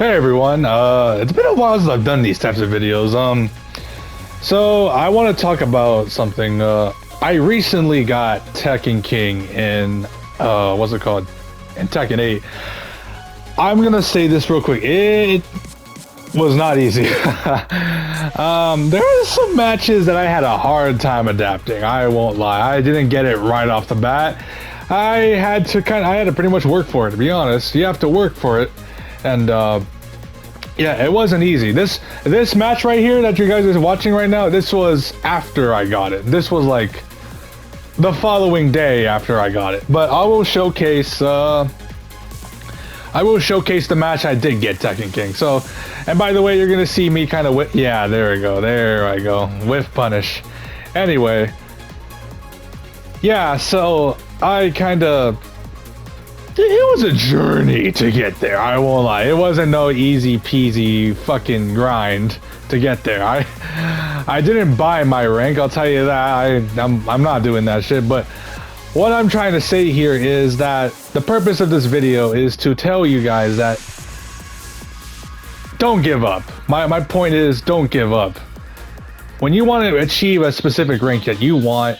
Hey everyone, it's been a while since I've done these types of videos. So I want to talk about something. I recently got Tekken King in, what's it called? In Tekken 8. I'm gonna say this real quick. It was not easy. There were some matches that I had a hard time adapting. I won't lie. I didn't get it right off the bat. I had to pretty much work for it, to be honest. You have to work for it. And yeah, it wasn't easy. This match right here that you guys are watching right now, this was after I got it. This was like the following day after I got it. But I will showcase the match I did get Tekken King. So, and by the way, you're gonna see me kind of yeah, there we go. There I go. Whiff punish. Anyway, yeah. So I kind of. It was a journey to get there, I won't lie. It wasn't no easy peasy fucking grind to get there. I didn't buy my rank, I'll tell you that. I'm not doing that shit, but what I'm trying to say here is that the purpose of this video is to tell you guys that don't give up. My point is, don't give up. When you want to achieve a specific rank that you want,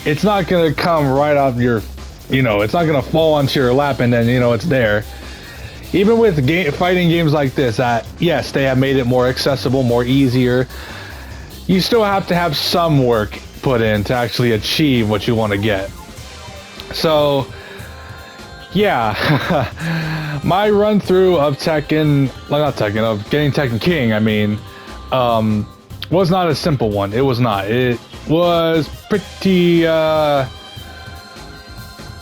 it's not gonna come right off your, it's not gonna fall onto your lap and then it's there. Even with fighting games like this, that yes, they have made it more accessible, more easier. You still have to have some work put in to actually achieve what you want to get. So, yeah, my run through of getting Tekken King, I mean, was not a simple one. It was not. It was pretty.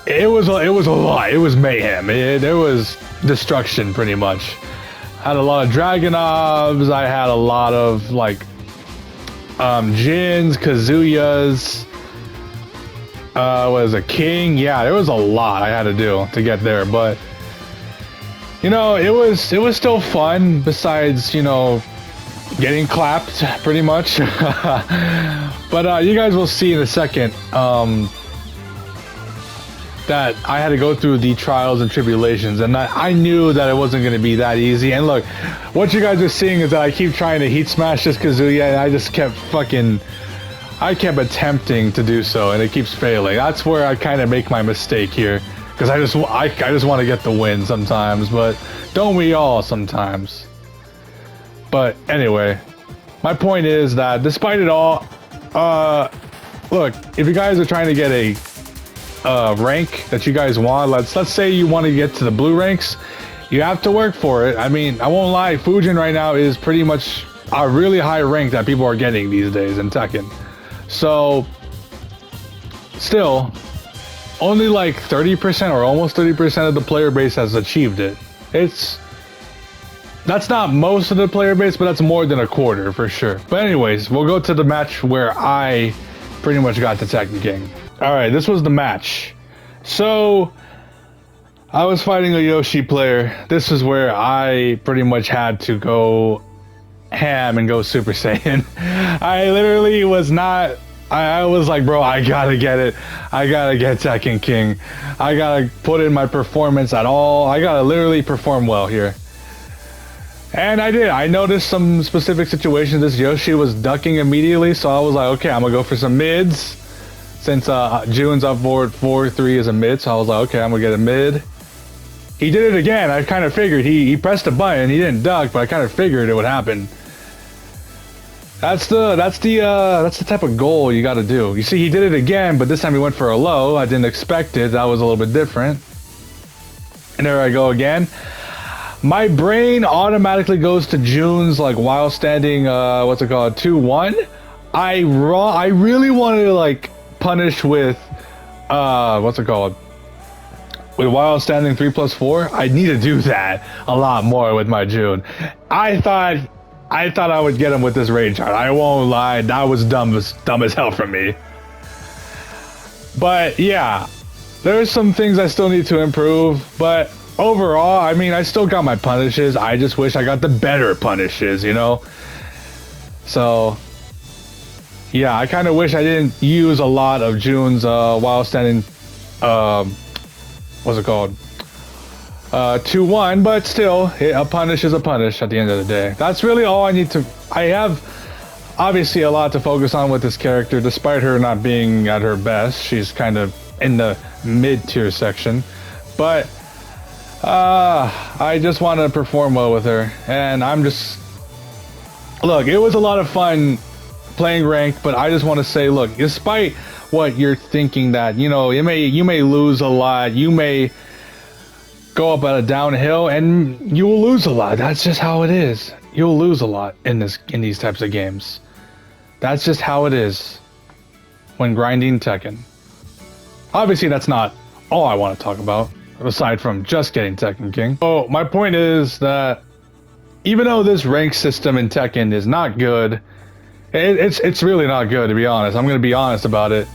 It was a lot. It was mayhem. There was destruction, pretty much. I had a lot of Dragunovs. I had a lot of Jins, Kazuyas. Was a King. Yeah, there was a lot I had to do to get there, but it was still fun. Besides, getting clapped, pretty much. But you guys will see in a second. That I had to go through the trials and tribulations, and I knew that it wasn't going to be that easy. And look, what you guys are seeing is that I keep trying to heat smash this Kazuya, and I just kept attempting to do so, and it keeps failing. That's where I kind of make my mistake here, because I just want to get the win sometimes, but don't we all sometimes? But anyway, my point is that despite it all, look, if you guys are trying to get a rank that you guys want, let's say you want to get to the blue ranks, you have to work for it. I mean, I won't lie, Fujin right now is pretty much a really high rank that people are getting these days in Tekken. So still, only like 30% or almost 30% of the player base has achieved it. That's not most of the player base, but that's more than a quarter for sure. But anyways, we'll go to the match where I pretty much got the Tekken King. Alright, this was the match. So, I was fighting a Yoshi player. This is where I pretty much had to go ham and go Super Saiyan. I literally was not... I was like, bro, I gotta get it. I gotta get Tekken King. I gotta put in my performance at all. I gotta literally perform well here. And I did. I noticed some specific situations. This Yoshi was ducking immediately, so I was like, okay, I'm gonna go for some mids. Since June's up forward 4-3 is a mid, so I was like, okay, I'm gonna get a mid. He did it again. I kind of figured he pressed a button. He didn't duck, but I kind of figured it would happen. That's the type of goal you got to do. You see, he did it again, but this time he went for a low. I didn't expect it. That was a little bit different. And there I go again. My brain automatically goes to June's while standing 2-1. I really wanted to punish with with while standing 3+4. I need to do that a lot more with my June. I thought I would get him with this rage art. I won't lie, that was dumb as hell from me. But yeah, there's some things I still need to improve, but overall, I mean, I still got my punishes. I just wish I got the better punishes, So yeah, I kind of wish I didn't use a lot of June's while standing, 2-1, but still, a punish is a punish at the end of the day. That's really all I need to... I have obviously a lot to focus on with this character, despite her not being at her best. She's kind of in the mid-tier section. But I just want to perform well with her. And I'm just... Look, it was a lot of fun playing ranked, but I just want to say, look, despite what you're thinking that, you know, you may lose a lot, you may go up at a downhill and you will lose a lot. That's just how it is. You'll lose a lot in these types of games. That's just how it is when grinding Tekken. Obviously, that's not all I want to talk about, aside from just getting Tekken King. So my point is that even though this rank system in Tekken is not good, it's really not good, to be honest. I'm going to be honest about it.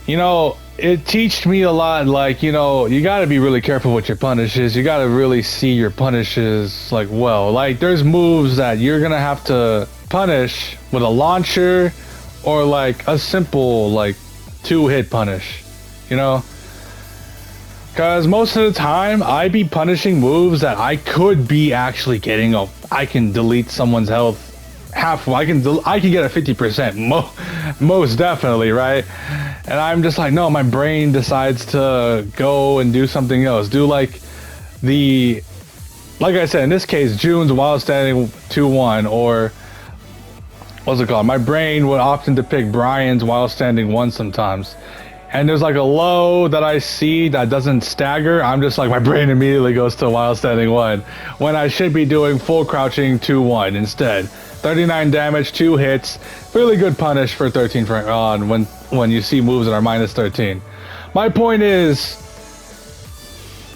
You know, it taught me a lot, like, you know, you got to be really careful with your punishes. You got to really see your punishes, like, well. Like, there's moves that you're going to have to punish with a launcher or, like, a simple, like, 2-hit punish, you know? Because most of the time, I be punishing moves that I could be actually getting I can delete someone's health half. I can get a 50%, most definitely, right? And I'm just like, no, my brain decides to go and do something else. Do like I said, in this case, June's while standing 2-1, or what's it called? My brain would often depict Brian's while standing 1 sometimes. And there's like a low that I see that doesn't stagger. I'm just like, my brain immediately goes to while standing 1, when I should be doing full crouching 2-1 instead. 39 damage, 2 hits, really good punish for 13 when you see moves that are minus 13. My point is,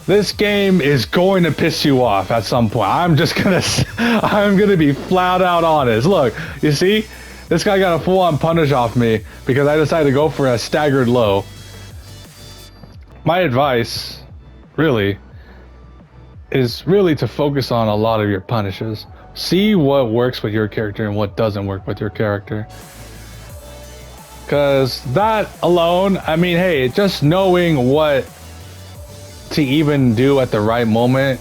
this game is going to piss you off at some point. I'm gonna be flat out honest. Look, you see, this guy got a full-on punish off me because I decided to go for a staggered low. My advice, really, is really to focus on a lot of your punishes. See what works with your character and what doesn't work with your character. Because that alone, I mean, hey, just knowing what to even do at the right moment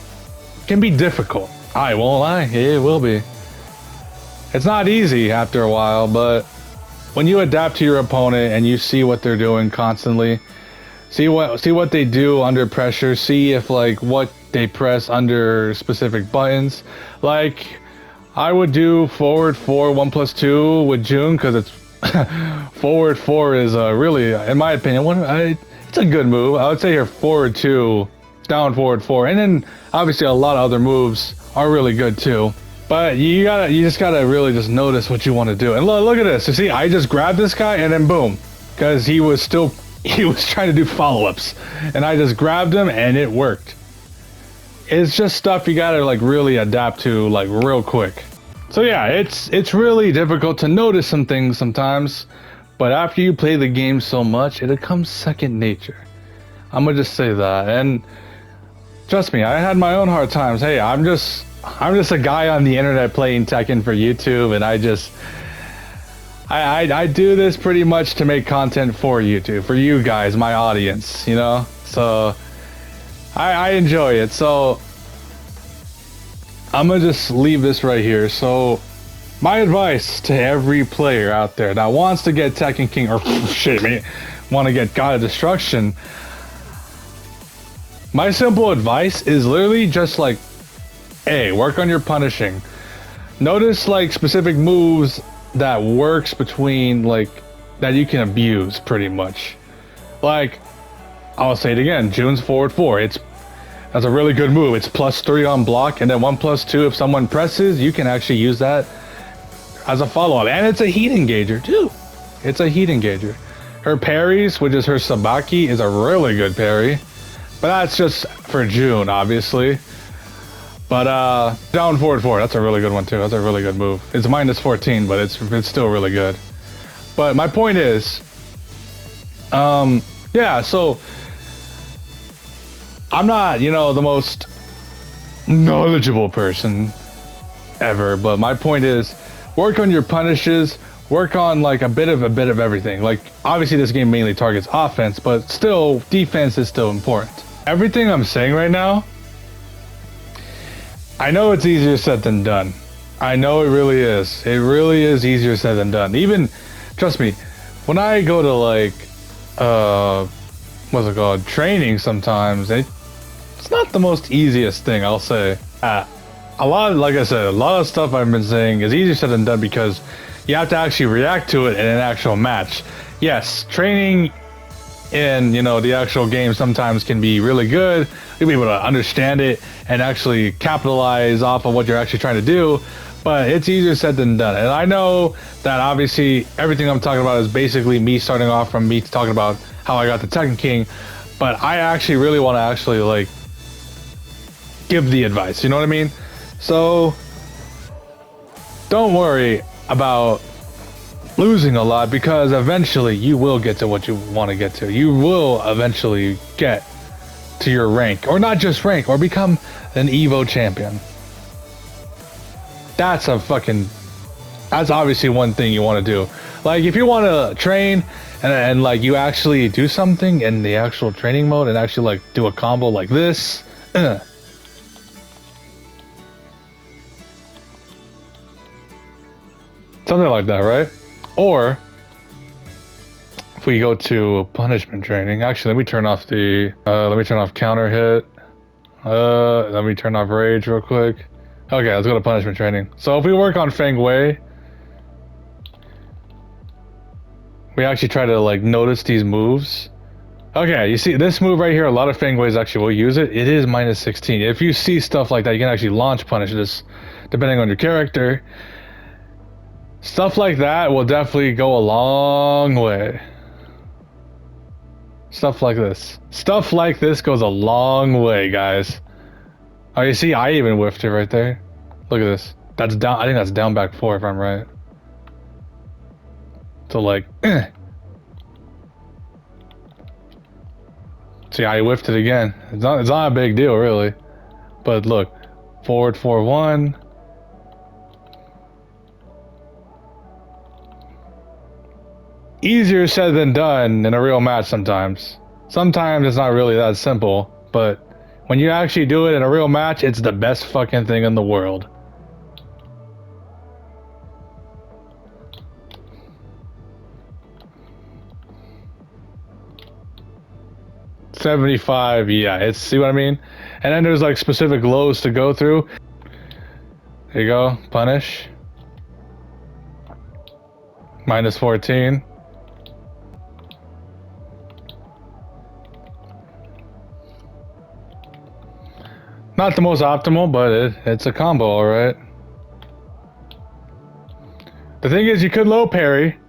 can be difficult. I won't lie, it will be. It's not easy after a while, but when you adapt to your opponent and you see what they're doing constantly, see what they do under pressure, see if like what they press under specific buttons. Like, I would do forward 4 1+2 with June, because it's forward 4 is really, in my opinion, it's a good move. I would say here forward 2, down forward 4, and then obviously a lot of other moves are really good too. But you just gotta really just notice what you want to do. And look at this. You see, I just grabbed this guy and then boom, because he was trying to do follow-ups, and I just grabbed him and it worked. It's just stuff you gotta like really adapt to like real quick. So yeah, it's really difficult to notice some things sometimes, but after you play the game so much, it becomes second nature. I'm gonna just say that. And trust me, I had my own hard times. Hey, I'm just a guy on the internet playing Tekken for YouTube, and I do this pretty much to make content for YouTube, for you guys, my audience, you know? So I enjoy it. So I'm gonna just leave this right here. So my advice to every player out there that wants to get Tekken King, or want to get God of Destruction, my simple advice is literally just like, hey, work on your punishing. Notice like specific moves that works between, like, that you can abuse pretty much. Like, I'll say it again, June's forward 4. That's a really good move. It's +3 on block, and then 1+2 if someone presses, you can actually use that as a follow-up. And it's a heat engager too. It's a heat engager. Her parries, which is her Sabaki, is a really good parry. But that's just for June, obviously. But down forward 4, that's a really good one too. That's a really good move. It's -14, but it's still really good. But my point is, yeah, so I'm not, you know, the most knowledgeable person ever, but my point is, work on your punishes, work on like a bit of everything. Like, obviously this game mainly targets offense, but still defense is still important. Everything I'm saying right now, I know it's easier said than done. I know it really is. It really is easier said than done. Even, trust me, when I go to like, what's it called, training sometimes, it's not the most easiest thing, I'll say. A lot, like I said, a lot of stuff I've been saying is easier said than done because you have to actually react to it in an actual match. Yes, training in, you know, the actual game sometimes can be really good. You'll be able to understand it and actually capitalize off of what you're actually trying to do, but it's easier said than done. And I know that obviously everything I'm talking about is basically me starting off from me talking about how I got the Tekken King, but I actually really want to actually like give the advice, you know what I mean? So don't worry about losing a lot because eventually you will get to what you want to get to. You will eventually get to your rank, or not just rank, or become an Evo champion. That's obviously one thing you want to do. Like if you want to train and like you actually do something in the actual training mode and actually like do a combo like this, something like that, right? Or if we go to punishment training, actually let me turn off counter hit. Let me turn off rage real quick. Okay, let's go to punishment training. So if we work on Feng Wei, we actually try to like notice these moves. Okay, you see this move right here, a lot of Feng Weis actually will use it. It is minus 16. If you see stuff like that, you can actually launch punish this depending on your character. Stuff like that will definitely go a long way. Stuff like this. Stuff like this goes a long way, guys. Oh, you see, I even whiffed it right there. Look at this. That's down. I think that's down back 4 if I'm right. So like, see, I whiffed it again. It's not a big deal really. But look, forward 4-1. Easier said than done in a real match sometimes. Sometimes it's not really that simple, but when you actually do it in a real match, it's the best fucking thing in the world. $75, yeah, it's, see what I mean? And then there's like specific lows to go through. There you go, punish. Minus 14. Not the most optimal, but it's a combo, alright. The thing is, you could low parry.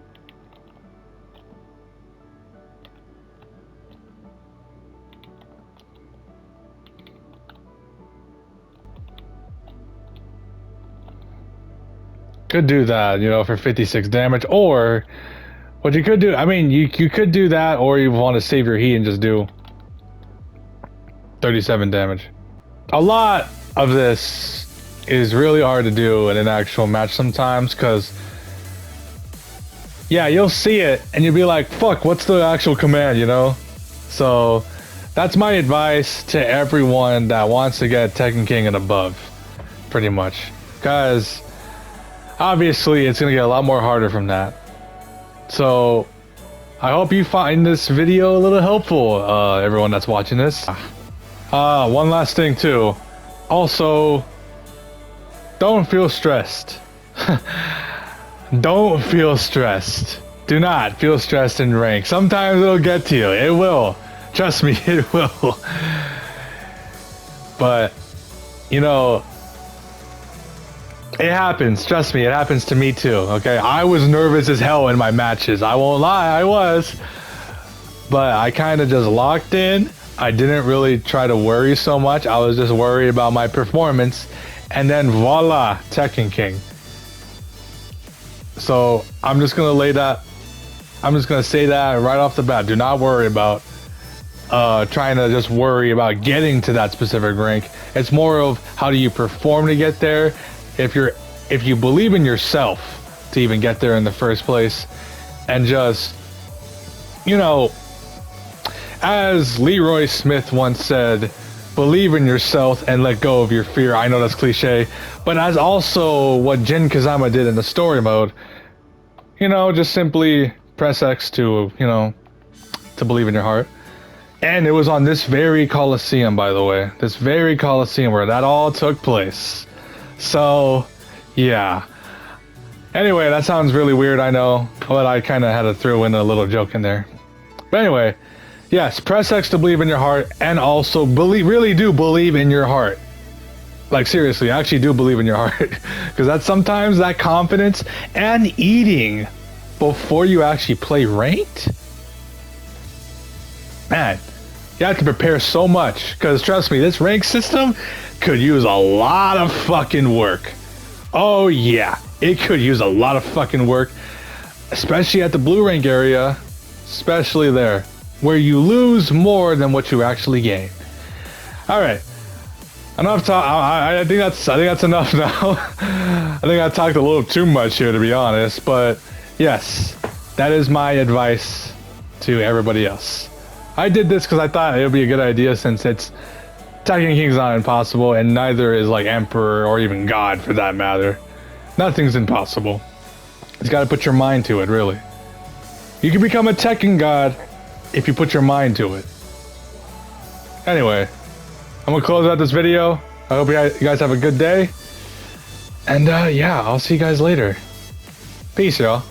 Could do that, you know, for 56 damage, or what you could do, I mean, you could do that, or you want to save your heat and just do 37 damage. A lot of this is really hard to do in an actual match sometimes, because yeah, you'll see it and you'll be like, fuck, what's the actual command, you know? So that's my advice to everyone that wants to get Tekken King and above, pretty much, because obviously it's gonna get a lot more harder from that. So I hope you find this video a little helpful, everyone that's watching this. One last thing too. Also, don't feel stressed. Don't feel stressed. Do not feel stressed in rank. Sometimes it'll get to you. It will. Trust me, it will. But, you know, it happens. Trust me, it happens to me too, okay? I was nervous as hell in my matches. I won't lie, I was. But I kind of just locked in. I didn't really try to worry so much. I was just worried about my performance. And then voila, Tekken King. So I'm just gonna say that right off the bat. Do not worry about trying to just worry about getting to that specific rank. It's more of how do you perform to get there. If you believe in yourself to even get there in the first place, and just, you know, as Leroy Smith once said, believe in yourself and let go of your fear. I know that's cliche, but as also what Jin Kazama did in the story mode, you know, just simply press X to, you know, to believe in your heart. And it was on this very Coliseum, by the way. This very Coliseum where that all took place. So, yeah. Anyway, that sounds really weird, I know. But I kind of had to throw in a little joke in there. But anyway, yes, press X to believe in your heart. And also, really do believe in your heart. Like, seriously, I actually do believe in your heart. Because that's sometimes that confidence and eating before you actually play ranked. Man, you have to prepare so much. Because trust me, this rank system could use a lot of fucking work. Oh yeah, it could use a lot of fucking work. Especially at the blue rank area. Especially there. Where you lose more than what you actually gain. Alright. Enough talk. I think that's enough now. I think I talked a little too much here, to be honest. But yes, that is my advice to everybody else. I did this because I thought it would be a good idea, since it's Tekken King's not impossible, and neither is like Emperor or even God for that matter. Nothing's impossible. You got to put your mind to it, really. You can become a Tekken God if you put your mind to it. Anyway, I'm gonna close out this video. I hope you guys have a good day. And yeah, I'll see you guys later. Peace, y'all.